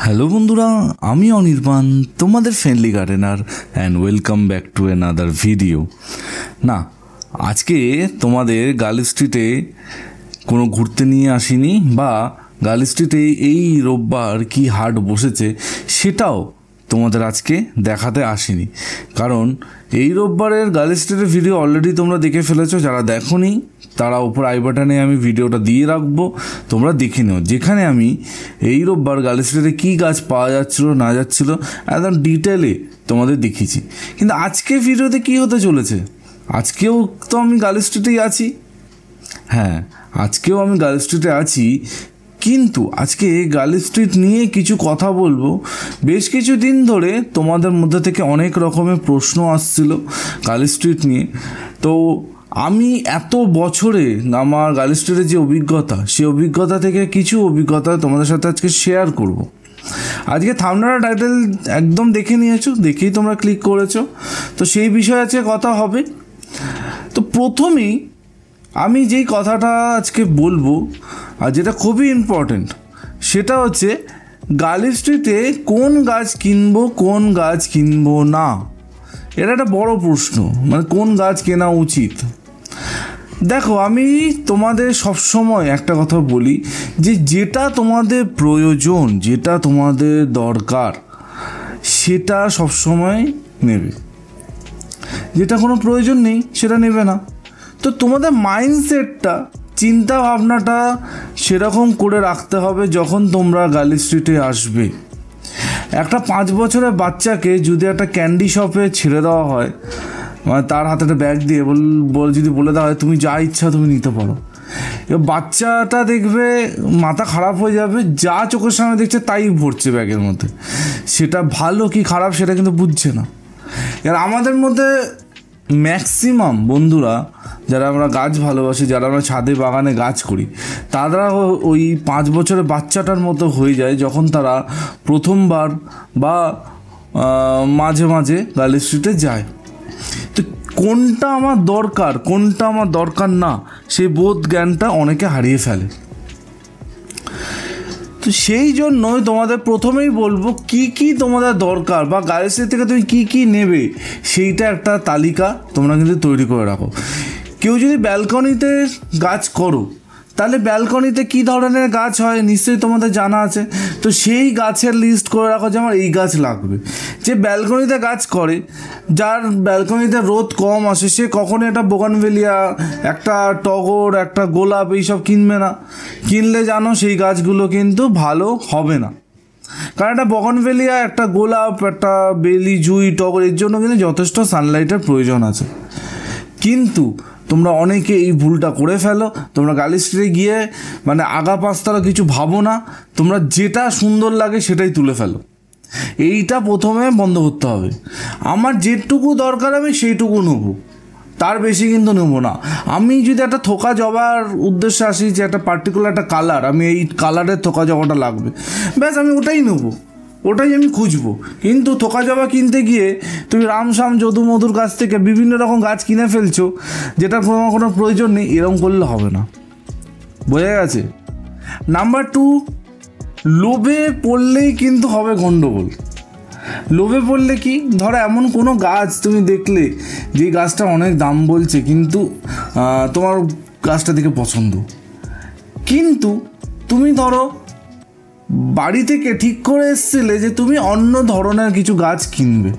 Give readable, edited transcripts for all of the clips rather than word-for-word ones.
Hello বন্ধুরা, আমি অনির্বাণ, তোমাদের friendly gardener and welcome back to another video. না, আজকে তোমাদের গার্ল স্ট্রিটে কোনো ঘুরতে নিয়ে আসিনি, বা গার্ল স্ট্রিটে এই রোববার কি হাট বসেছে সেটাও তোমাদের আজকে দেখাতে আসিনি। কারণ এই রোববারের গার্ল স্ট্রিটের ভিডিও অলরেডি তোমরা দেখে ফেলেছো। যারা দেখোনি তারা উপর আই বাটনে আমি ভিডিওটা দিয়ে রাখবো, তোমরা দেখে নিও, যেখানে আমি এই রোববার গার্ল স্ট্রিটে কী গাছ পাওয়া যাচ্ছিলো না যাচ্ছিলো একদম ডিটেলে তোমাদের দেখিয়েছি। কিন্তু আজকে ভিডিওতে কী হতে চলেছে, আজকেও তো আমি গার্ল স্ট্রিটেই আছি। হ্যাঁ, আজকেও আমি গার্ল স্ট্রিটে আছি, কিন্তু আজকে গার্ল স্ট্রিট নিয়ে কিছু কথা বলবো। বেশ কিছু দিন ধরে তোমাদের মধ্যে থেকে অনেক রকমের প্রশ্ন আসছিল গার্ল স্ট্রিট নিয়ে। তো আমি এত বছরে আমার গার্ল স্ট্রিটের যে অভিজ্ঞতা, সেই অভিজ্ঞতা থেকে কিছু অভিজ্ঞতা তোমাদের সাথে আজকে শেয়ার করব। আজকে থাম্বনেল টাইটেল একদম দেখে নিয়েছো, দেখেই তোমরা ক্লিক করেছো, তো সেই বিষয়ে আজকে কথা হবে। তো প্রথমেই আমি যেই কথাটা আজকে বলবো, আর যেটা খুবই ইম্পর্টেন্ট, সেটা হচ্ছে গার্ল স্ট্রিটে কোন গাছ কিনবো কোন গাছ কিনবো না। এটা একটা বড় প্রশ্ন, মানে কোন গাছ কেনা উচিত। দেখো, আমি তোমাদের সবসময় একটা কথা বলি যে যেটা তোমাদের প্রয়োজন, যেটা তোমাদের দরকার, সেটা সবসময় নেবে। যেটা কোনো প্রয়োজন নেই সেটা নেবে না। তো তোমাদের মাইন্ডসেটটা, চিন্তা ভাবনাটা সেরকম করে রাখতে হবে যখন তোমরা গার্ল স্ট্রিটে আসবে। একটা 5 বছরের বাচ্চাকে যদি একটা ক্যান্ডি শপে ছেড়ে দেওয়া হয়, মানে তার হাতে একটা ব্যাগ দিয়ে যদি বলে দেওয়া হয় তুমি যা ইচ্ছা তুমি নিতে পারো, এবার বাচ্চাটা দেখবে মাথা খারাপ হয়ে যাবে, যা চোখের সামনে দেখছে তাই ভরছে ব্যাগের মধ্যে। সেটা ভালো কি খারাপ সেটা কিন্তু বুঝছে না। এবার আমাদের মধ্যে ম্যাক্সিমাম বন্ধুরা, যারা আমরা গাছ ভালোবাসি, যারা আমরা ছাদে বাগানে গাছ করি, তারা ওই 5 বছরের বাচ্চাটার মতো হয়ে যায় যখন তারা প্রথমবার বা মাঝে মাঝে গার্ল স্ট্রিটে যায়। তো কোনটা আমার দরকার কোনটা আমার দরকার না, সেই বোধ জ্ঞানটা অনেকে হারিয়ে ফেলে। তো সেই জন্যই তোমাদের প্রথমেই বলবো কি কি তোমাদের দরকার, বা গার্ল স্ট্রিট থেকে তুমি কি কি নেবে সেইটা একটা তালিকা তোমরা কিন্তু তৈরি করে রাখো। কেউ যদি ব্যালকনিতে গাছ করো, তাহলে ব্যালকনিতে কী ধরনের গাছ হয় নিশ্চয়ই তোমাদের জানা আছে। তো সেই গাছের লিস্ট করে রাখো যে আমার এই গাছ লাগবে। যে ব্যালকনিতে গাছ করে, যার ব্যালকনিতে রোদ কম আসে, সে কখনো একটা বোগানভেলিয়া, একটা টগর, একটা গোলাপ এইসব কিনবে না। কিনলে জানো সেই গাছগুলো কিন্তু ভালো হবে না। কারণ একটা বোগানভেলিয়া, একটা গোলাপ, একটা বেলি, জুঁই, টগর, এর জন্য কিন্তু যথেষ্ট সানলাইটের প্রয়োজন আছে। কিন্তু তোমরা অনেকে এই ভুলটা করে ফেলো। তোমরা গার্ল স্ট্রিটে গিয়ে মানে আগা পাঁচতলা কিছু ভাবো না, তোমরা যেটা সুন্দর লাগে সেটাই তুলে ফেলো। এইটা প্রথমে বন্ধ করতে হবে। আমার যেটুকু দরকার আমি সেইটুকু নেবো, তার বেশি কিন্তু নেবো না। আমি যদি একটা থোকা জবার উদ্দেশ্যে আসি যে একটা পার্টিকুলার একটা কালার, আমি এই কালারের থোকা জবাটা লাগবে, ব্যাস আমি ওটাই নেবো, ওটাই আমি খুঁজবো। কিন্তু থোকা জবা কিনতে গিয়ে তুমি রামশ্যাম যদু মধুর কাছ থেকে বিভিন্ন রকম গাছ কিনে ফেলছো, যেটার কোনো প্রয়োজন নেই। এরকম করলে হবে না, বোঝা গেছে? নাম্বার 2, লোভে পড়লেই কিন্তু হবে গণ্ডগোল। লোভে পড়লে কি, ধরো এমন কোনো গাছ তুমি দেখলে যে গাছটা অনেক দাম বলছে, কিন্তু তোমার গাছটা দেখে পছন্দ, কিন্তু তুমি ধরো বাড়ি থেকে ঠিক করে এসেছিলে যে তুমি অন্য ধরনের কিছু গাছ কিনবে।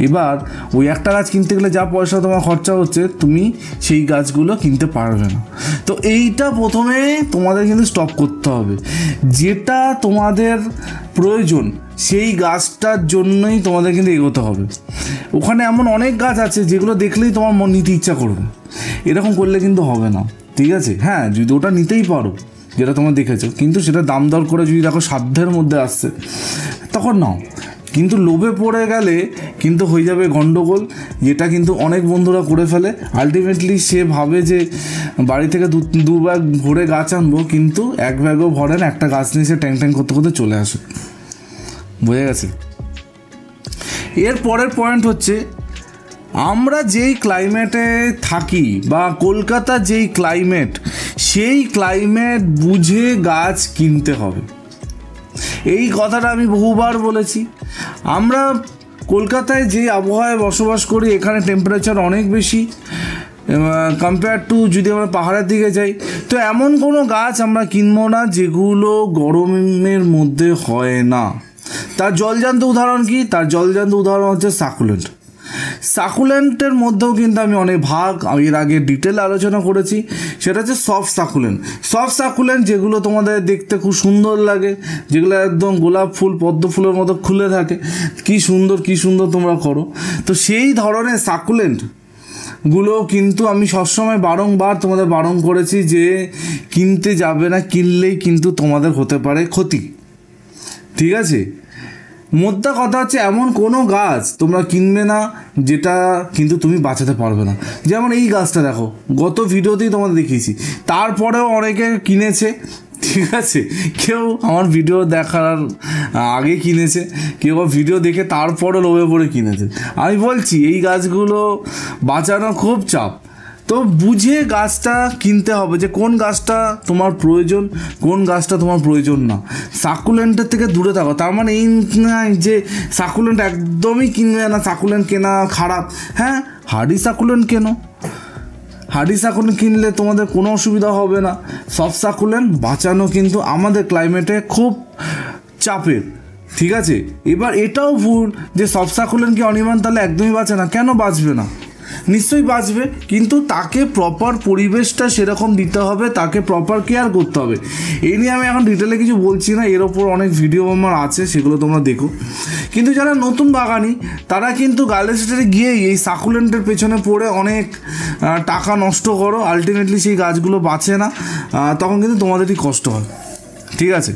এবার ওই একটা গাছ কিনতে গেলে যা পয়সা তোমার খরচা হচ্ছে, তুমি সেই গাছগুলো কিনতে পারবে না। তো এইটা প্রথমে তোমাদের কিন্তু স্টপ করতে হবে। যেটা তোমাদের প্রয়োজন সেই গাছটার জন্যই তোমাদের কিন্তু এগোতে হবে। ওখানে এমন অনেক গাছ আছে যেগুলো দেখলেই তোমার মন নিতে ইচ্ছা করবে, এরকম করলে কিন্তু হবে না, ঠিক আছে? হ্যাঁ, যদি ওটা নিতেই পারো যেটা তোমরা দেখেছো, কিন্তু সেটা দাম দর করে যদি দেখো সাধ্যের মধ্যে আসছে, তখন নাও। কিন্তু লোভে পড়ে গেলে কিন্তু হয়ে যাবে গণ্ডগোল, যেটা কিন্তু অনেক বন্ধুরা করে ফেলে। আলটিমেটলি সে ভাবে যে বাড়ি থেকে দু ব্যাগ ভরে গাছ আনবো, কিন্তু এক ব্যাগও ভরে না, একটা গাছ নিয়ে সে ট্যাং ট্যাং করতে করতে চলে আসে। বোঝা গেছে? এর পরের পয়েন্ট হচ্ছে, আমরা যেই ক্লাইমেটে থাকি বা কলকাতা যেই ক্লাইমেট, সেই ক্লাইমেট বুঝে গাছ কিনতে হবে। এই কথাটা আমি বহুবার বলেছি। আমরা কলকাতায় যে আবহাওয়ায় বসবাস করি, এখানে টেম্পারেচার অনেক বেশি কম্পেয়ার টু যদি আমরা পাহাড়ের দিকে যাই। তো এমন কোনো গাছ আমরা কিনবো না যেগুলো গরমের মধ্যে হয় না। তার জলজান্ত উদাহরণ কি? তার জলজান্ত উদাহরণ হচ্ছে সাকুলেন্ট। সাকুলেন্টের মধ্যেও কিন্তু আমি অনেক ভাগ এর আগে ডিটেল আলোচনা করেছি। সেটা হচ্ছে সফট সাকুলেন্ট। সফট সাকুলেন্ট যেগুলো তোমাদের দেখতে খুব সুন্দর লাগে, যেগুলো একদম গোলাপ ফুল পদ্ম ফুলের মতো খুলে থাকে, কি সুন্দর তোমরা করো। তো সেই ধরনের সাকুলেন্ট গুলো কিন্তু আমি সবসময় বারংবার তোমাদের বারণ করেছি যে কিনতে যাবে না, কিনলেই কিন্তু তোমাদের হতে পারে ক্ষতি। ঠিক আছে, মোদ্দা কথা হচ্ছে এমন কোনো গাছ তোমরা কিনবে না যেটা কিন্তু তুমি বাঁচাতে পারবে না। যেমন এই গাছটা দেখো, গত ভিডিওতেই তোমাদের দেখিয়েছি, তারপরেও অনেকে কিনেছে। ঠিক আছে, কেউ আমার ভিডিও দেখার আগে কিনেছে, কেউ ভিডিও দেখে তারপরে লোভে পড়ে কিনেছে। আমি বলছি এই গাছগুলো বাঁচানো খুব চাপ। তো বুঝে গাছটা কিনতে হবে যে কোন গাছটা তোমার প্রয়োজন, কোন গাছটা তোমার প্রয়োজন না। সাকুলেন্টের থেকে দূরে থাকো। তার মানে এই নয় যে সাকুলেন্ট একদমই কিনবে না, সাকুলেন্ট কেনা খারাপ। হ্যাঁ, হার্ডি সাকুলেন্ট কেনো, হার্ডি সাকুলেন্ট কিনলে তোমাদের কোনো অসুবিধা হবে না। সফট সাকুলেন্ট বাঁচানো কিন্তু আমাদের ক্লাইমেটে খুব চাপের। ঠিক আছে, এবার এটাও ভুল যে সফট সাকুলেন্ট কি অনির্বাণ তাহলে একদমই বাঁচে না। কেন বাঁচবে না? নিশ্চয়ই বাঁচবে, কিন্তু তাকে প্রপার পরিবেশটা সেরকম দিতে হবে, তাকে প্রপার কেয়ার করতে হবে। এই নিয়ে আমি এখন ডিটেলে কিছু বলছি না, এর ওপর অনেক ভিডিও আমার আছে, সেগুলো তোমরা দেখো। কিন্তু যারা নতুন বাগানি তারা কিন্তু গার্ডেন স্টেটে গিয়েই এই সাকুলেন্টের পেছনে পড়ে অনেক টাকা নষ্ট করো, আলটিমেটলি সেই গাছগুলো বাঁচে না, তখন কিন্তু তোমাদেরই কষ্ট হয়। ঠিক আছে,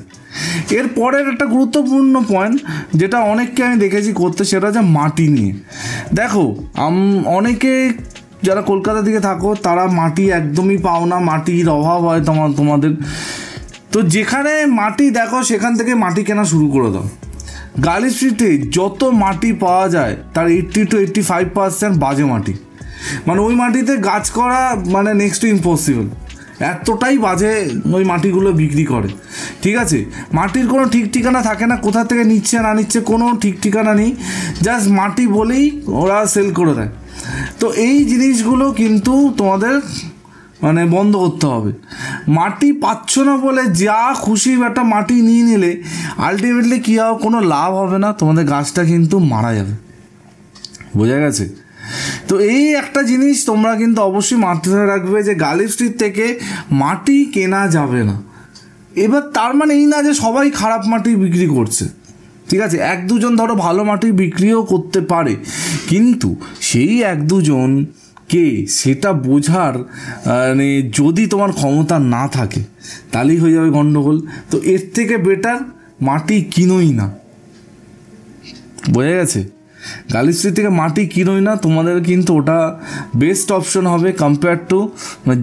এর পরের একটা গুরুত্বপূর্ণ পয়েন্ট যেটা অনেককে আমি দেখেছি করতে, সেটা হচ্ছে মাটি নিয়ে। দেখো অনেকে যারা কলকাতার দিকে থাকো তারা মাটি একদমই পাও না, মাটির অভাব হয় তোমাদের। তো যেখানে মাটি দেখো সেখান থেকে মাটি কেনা শুরু করে দাও। গার্ডেন স্ট্রিটে যত মাটি পাওয়া যায় তার 80 to 85% বাজে মাটি। মানে ওই মাটিতে গাছ করা মানে নেক্সট টু ইম্পসিবল, এতটাই বাজে ওই মাটিগুলো বিক্রি করে। ঠিক আছে, মাটির কোনো ঠিক ঠিকানা থাকে না, কোথা থেকে নিচ্ছে না নিচ্ছে কোনো ঠিক ঠিকানা নেই, জাস্ট মাটি বলেই ওরা সেল করে দেয়। তো এই জিনিসগুলো কিন্তু তোমাদের মানে বন্ধ করতে হবে। মাটি পাচ্ছ না বলে যা খুশি একটা মাটি নিয়ে নিলে আলটিমেটলি কী হবে, কোনো লাভ হবে না, তোমাদের গাছটা কিন্তু মারা যাবে। বোঝা গেছে? তো এই একটা জিনিস তোমরা কিন্তু অবশ্যই মাথায় রাখবে যে গার্ডেন স্ট্রিট থেকে মাটি কেনা যাবে না। এবার তার মানে এই না যে সবাই খারাপ মাটি বিক্রি করছে। ঠিক আছে, এক দুজন ধরো ভালো মাটি বিক্রিও করতে পারে, কিন্তু সেই এক দুজন কে সেটা বোঝার মানে যদি তোমার ক্ষমতা না থাকে তাহলেই হয়ে যাবে গণ্ডগোল। তো এর থেকে বেটার মাটি কিনোই না। বোঝা গেছে? গার্ডেন স্ট্রিট থেকে মাটি কিনোই না, তোমাদের কিন্তু ওটা বেস্ট অপশন হবে কম্পেয়ার টু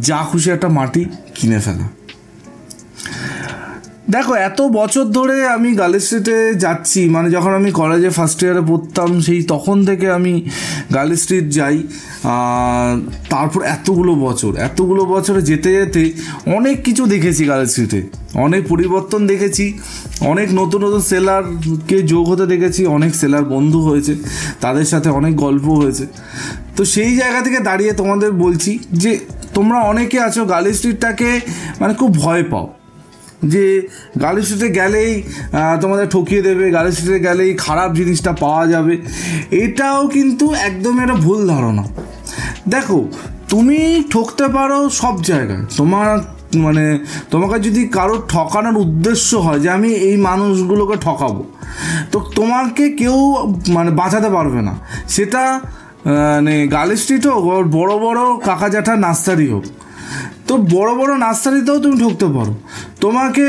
যা খুশি একটা মাটি কিনে ফেলা। দেখো এত বছর ধরে আমি গার্ডেন স্ট্রিটে যাচ্ছি, মানে যখন আমি কলেজে ফার্স্ট ইয়ারে পড়তাম সেই তখন থেকে আমি গার্ডেন স্ট্রিট যাই। তারপর এতগুলো বছরে যেতে যেতে অনেক কিছু দেখেছি গার্ডেন স্ট্রিটে, অনেক পরিবর্তন দেখেছি, অনেক নতুন নতুন সেলারকে যোগ হতে দেখেছি, অনেক সেলার বন্ধু হয়েছে, তাদের সাথে অনেক গল্প হয়েছে। তো সেই জায়গা থেকে দাঁড়িয়ে তোমাদের বলছি যে তোমরা অনেকে আছো গার্ডেন স্ট্রিটটাকে মানে খুব ভয় পাও, যে গার্ডেন স্ট্রিটে গেলেই তোমাদের ঠকিয়ে দেবে, গার্ডেন স্ট্রিটে গেলেই খারাপ জিনিসটা পাওয়া যাবে। এটাও কিন্তু একদমই একটা ভুল ধারণা। দেখো তুমি ঠকতে পারো সব জায়গায়, তোমাকে যদি কারোর ঠকানোর উদ্দেশ্য হয় যে আমি এই মানুষগুলোকে ঠকাবো, তো তোমাকে কেউ বাঁচাতে পারবে না। সেটা গার্ডেন স্ট্রিট হোক, বড় বড় কাকা জ্যাঠার নার্সারি হোক। তো বড় বড় নার্সারিতেও তুমি ঠকতে পারো, তোমাকে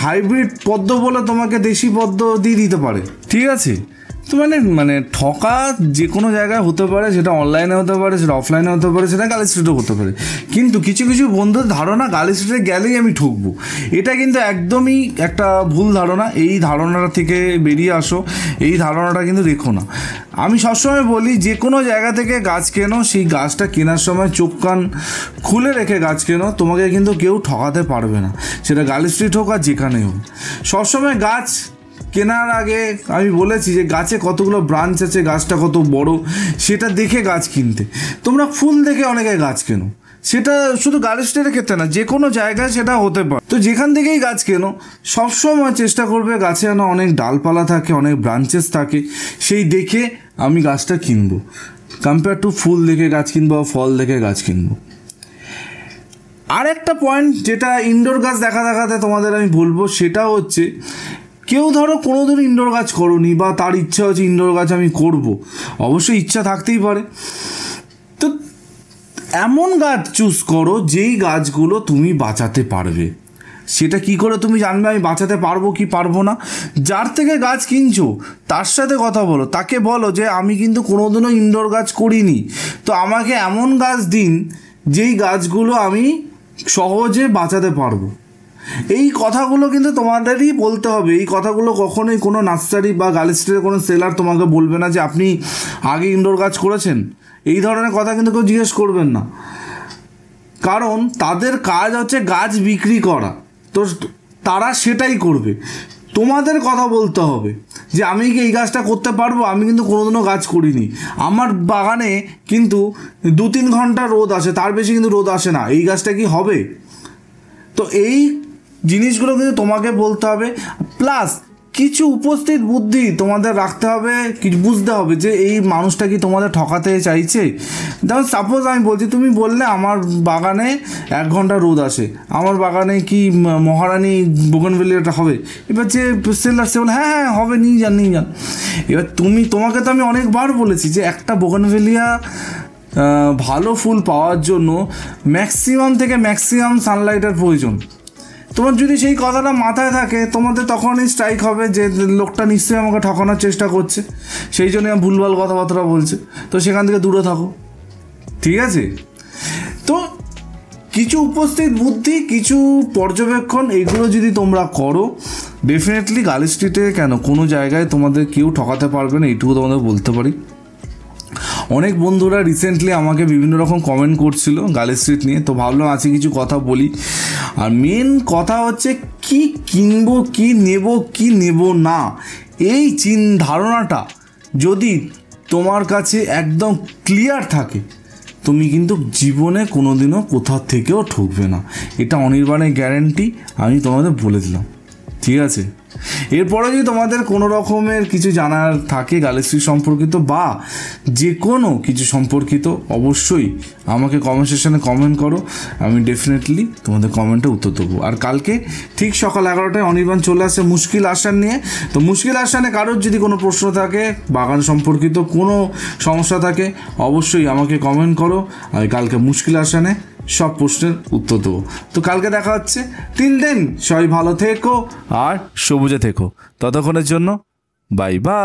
হাইব্রিড পদ্ম বলে তোমাকে দেশি পদ্ম দিয়ে দিতে পারে। ঠিক আছে, তো মানে ঠকা যে কোনো জায়গায় হতে পারে, সেটা অনলাইনে হতে পারে, সেটা অফলাইনে হতে পারে, সেটা গার্ল স্ট্রিটও হতে পারে। কিন্তু কিছু কিছু বন্ধুর ধারণা গার্ল স্ট্রিটে গেলেই আমি ঠকবো, এটা কিন্তু একদমই একটা ভুল ধারণা। এই ধারণাটা থেকে বেরিয়ে আসো, এই ধারণাটা কিন্তু রেখো না। আমি সবসময় বলি যে কোনো জায়গা থেকে গাছ কেনো, সেই গাছটা কেনার সময় চোখ কান খুলে রেখে গাছ কেনো, তোমাকে কিন্তু কেউ ঠকাতে পারবে না, সেটা গার্ল স্ট্রিট হোক আর যেখানেই হোক। সবসময় গাছ কেনার আগে আমি বলেছি যে গাছে কতগুলো ব্রাঞ্চ আছে, গাছটা কত বড়, সেটা দেখে গাছ কিনতে। তোমরা ফুল দেখে অনেকে গাছ কেনো, সেটা শুধু গার্ল স্ট্রিটের ক্ষেত্রে না, যে কোনো জায়গায় সেটা হতে পারে। তো যেখান থেকেই গাছ কেনো সবসময় চেষ্টা করবে গাছে যেন অনেক ডালপালা থাকে, অনেক ব্রাঞ্চেস থাকে, সেই দেখে আমি গাছটা কিনবো, কম্পেয়ার টু ফুল দেখে গাছ কিনবো বা ফল দেখে গাছ কিনবো। আর একটা পয়েন্ট যেটা ইনডোর গাছ দেখাতে তোমাদের আমি বলবো, সেটা হচ্ছে কেউ ধরো কোনোদিন ইনডোর গাছ করোনি বা তার ইচ্ছা হচ্ছে ইনডোর গাছ আমি করব, অবশ্যই ইচ্ছা থাকতেই পারে। তো এমন গাছ চুজ করো যেই গাছগুলো তুমি বাঁচাতে পারবে। সেটা কি করে তুমি জানবে আমি বাঁচাতে পারবো কি পারবো না? যার থেকে গাছ কিনছো তার সাথে কথা বলো, তাকে বলো যে আমি কিন্তু কোনোদিনও ইনডোর গাছ করিনি, তো আমাকে এমন গাছ দিন যেই গাছগুলো আমি সহজে বাঁচাতে পারবো। এই কথাগুলো কিন্তু তোমাদেরই বলতে হবে। এই কথাগুলো কখনোই কোনো নার্সারি বা গার্ল স্ট্রিটের কোনো সেলার তোমাকে বলবে না যে আপনি আগে ইনডোর গাছ করেছেন, এই ধরনের কথা কিন্তু কেউ জিজ্ঞেস করবেন না, কারণ তাদের কাজ হচ্ছে গাছ বিক্রি করা, তো তারা সেটাই করবে। তোমাদের কথা বলতে হবে যে আমি কি এই গাছটা করতে পারবো, আমি কিন্তু কোনোদিনও গাছ করিনি, আমার বাগানে কিন্তু 2-3 ঘন্টা রোদ আসে, তার বেশি কিন্তু রোদ আসে না, এই গাছটা কি হবে? তো এই জিনিসগুলো কিন্তু তোমাকে বলতে হবে, প্লাস কিছু উপস্থিত বুদ্ধি তোমাদের রাখতে হবে, কিছু বুঝতে হবে যে এই মানুষটা কি তোমাদের ঠকাতে চাইছে। যেমন সাপোজ আমি বলছি, তুমি বললে আমার বাগানে 1 ঘন্টা রোদ আসে, আমার বাগানে কি মহারানী বোগেনভেলিয়াটা হবে? এবার যে সেলার সে বলে হ্যাঁ হবে, নিয়ে যান। এবার তোমাকে তো আমি অনেকবার বলেছি যে একটা বোগেনভেলিয়া ভালো ফুল পাওয়ার জন্য ম্যাক্সিমাম থেকে ম্যাক্সিমাম সানলাইটের প্রয়োজন। তোমার যদি সেই কথাটা মাথায় থাকে, তোমাদের তখনই স্ট্রাইক হবে যে লোকটা নিশ্চয়ই আমাকে ঠকানোর চেষ্টা করছে, সেই জন্য আমি ভুলভাল কথাবার্তা বলছে, তো সেখান থেকে দূরে থাকো, ঠিক আছে? তো কিছু উপস্থিত বুদ্ধি, কিছু পর্যবেক্ষণ, এগুলো যদি তোমরা করো, ডেফিনেটলি গার্ল স্ট্রিটে কেন কোনো জায়গায় তোমাদের কেউ ঠকাতে পারবে না, এইটুকু তোমাদের বলতে পারি। অনেক বন্ধুরা রিসেন্টলি আমাকে বিভিন্ন রকম কমেন্ট করছিল গার্ল স্ট্রিট নিয়ে, তো ভাবলাম আজকে কিছু কথা বলি। আর মেন কথা হচ্ছে কি কিনবো, কি নেব না, এই ধারণাটা যদি তোমার কাছে একদম ক্লিয়ার থাকে, তুমি কিন্তু জীবনে কোনোদিনও কোথাও থেকেও ঠকবে না, এটা অনির্বাণের গ্যারেন্টি, আমি তোমাদের বলে দিলাম, ঠিক আছে? এরপরে যদি তোমাদের কোনো রকমের কিছু জানার থাকে গার্ল স্ট্রিট সম্পর্কিত বা যে কোনো কিছু সম্পর্কিত, অবশ্যই আমাকে কমেন্ট সেকশনে কমেন্ট করো, আমি ডেফিনেটলি তোমাদের কমেন্টে উত্তর দেবো। আর কালকে ঠিক সকাল 11টায় অনির্বাণ চলে আসে মুশকিল আসান নিয়ে। তো মুশকিল আসানে কারোর যদি কোনো প্রশ্ন থাকে, বাগান সম্পর্কিত কোনো সমস্যা থাকে, অবশ্যই আমাকে কমেন্ট করো, আমি কালকে মুশকিল আসানে সব প্রশ্নের উত্তর দেবো। তো কালকে দেখা হচ্ছে, টিল দেন সবাই ভালো থেকো আর সবুজে থেকো, ততক্ষণের জন্য বাই বাই।